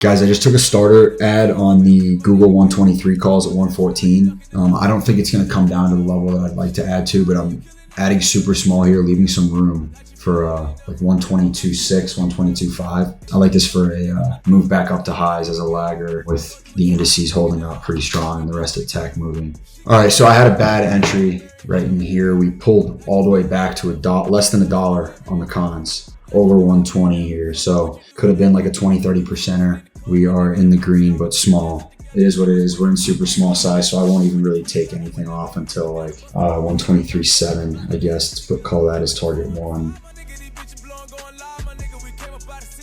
Guys, I just took a starter ad on the Google 123 calls at 114. I don't think it's going to come down to the level that I'd like to add to, but I'm adding super small here, leaving some room for like 122.6, 122.5. I like this for a move back up to highs as a lagger with the indices holding up pretty strong and the rest of tech moving. All right, so I had a bad entry right in here. We pulled all the way back to less than $1 on the cons, over 120 here. So could have been like a 20-30%er. We are in the green, but small. It is what it is. We're in super small size, so I won't even really take anything off until like 123.7, I guess, but call that as target one.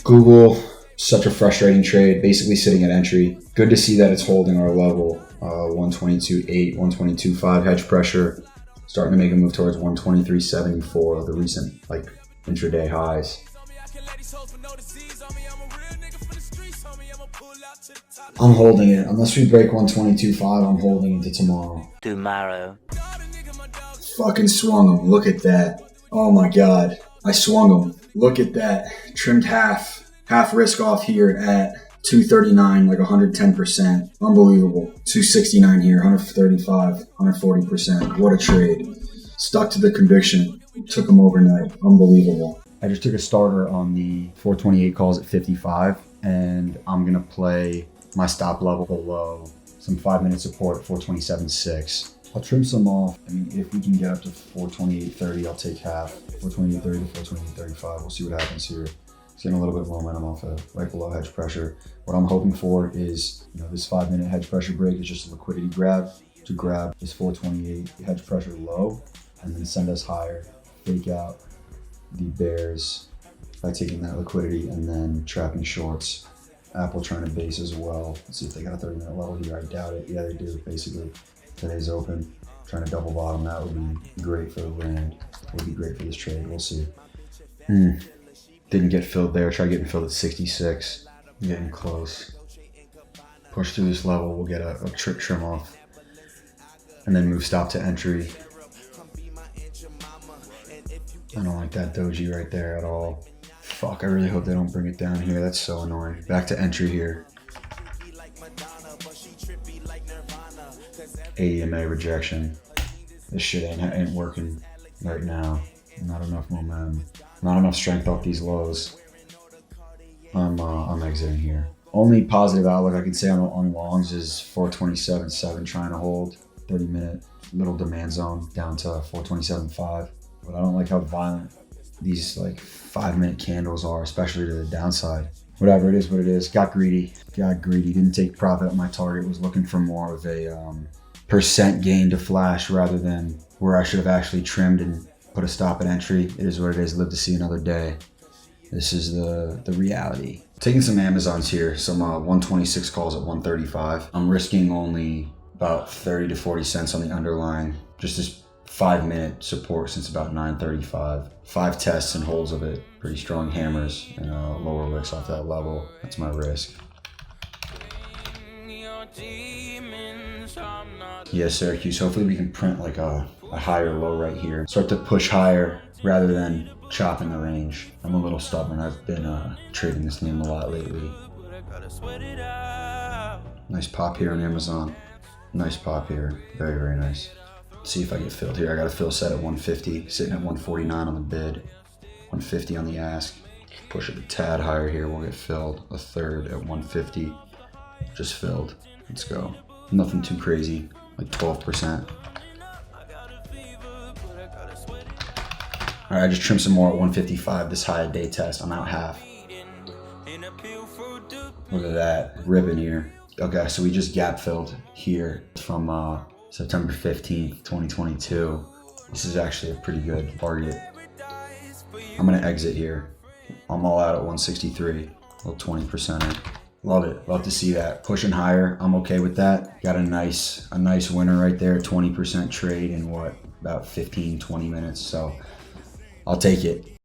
Google, such a frustrating trade, basically sitting at entry. Good to see that it's holding our level, 122.8, 122.5 hedge pressure, starting to make a move towards 123.74, the recent like intraday highs. I'm holding it. Unless we break 122.5, I'm holding into tomorrow. Fucking swung him. Look at that. Oh my God. I swung him. Look at that. Trimmed half risk off here at 239, like 110%. Unbelievable. 269 here, 135, 140%. What a trade. Stuck to the conviction. Took him overnight. Unbelievable. I just took a starter on the 428 calls at 55, and I'm going to play my stop level below some 5-minute support at 427.6. I'll trim some off. I mean, if we can get up to 428.30, I'll take half. 428.30 to 428.35. We'll see what happens here. It's getting a little bit of momentum off of right below hedge pressure. What I'm hoping for is, this 5-minute hedge pressure break is just a liquidity grab to grab this 428 hedge pressure low and then send us higher, fake out the bears by taking that liquidity and then trapping shorts. Apple trying to base as well. Let's see if they got a 30-minute level here. I doubt it. Yeah, they do. Basically, today's open. Trying to double bottom. That would be great for the rand. Would be great for this trade. We'll see. Didn't get filled there. Try getting filled at 66. Getting close. Push through this level. We'll get a trick trim off. And then move stop to entry. I don't like that doji right there at all. Fuck, I really hope they don't bring it down here. That's so annoying. Back to entry here. AMA rejection. This shit ain't working right now. Not enough momentum. Not enough strength off these lows. I'm exiting here. Only positive outlook I can say on longs is 427.7 trying to hold. 30-minute little demand zone down to 427.5. But I don't like how violent these like 5-minute candles are, especially to the downside. Whatever, it is what it is. Got greedy. Didn't take profit at my target. Was looking for more of a percent gain to flash rather than where I should have actually trimmed and put a stop at entry. It is what it is. Live to see another day. This is the reality. Taking some Amazons here. Some 126 calls at 135. I'm risking only about 30 to 40 cents on the underlying. Just this 5-minute support since about 9:35. 5 tests and holds of it. Pretty strong hammers and lower wicks off that level. That's my risk. Yeah, Syracuse. Hopefully we can print like a higher low right here. Start to push higher rather than chop in the range. I'm a little stubborn. I've been trading this name a lot lately. Nice pop here on Amazon. Nice pop here. Very, very nice. See if I get filled here. I got a fill set at 150, sitting at 149 on the bid, 150 on the ask. Push it a tad higher here. We'll get filled. A third at 150. Just filled. Let's go. Nothing too crazy, like 12%. All right, I just trimmed some more at 155. This high day test. I'm out half. Look at that. Ripping here. Okay, so we just gap filled here from September 15th, 2022. This is actually a pretty good target. I'm gonna exit here. I'm all out at 163, little 20%. Love it, love to see that. Pushing higher, I'm okay with that. Got a nice winner right there, 20% trade in what, about 15, 20 minutes. So I'll take it.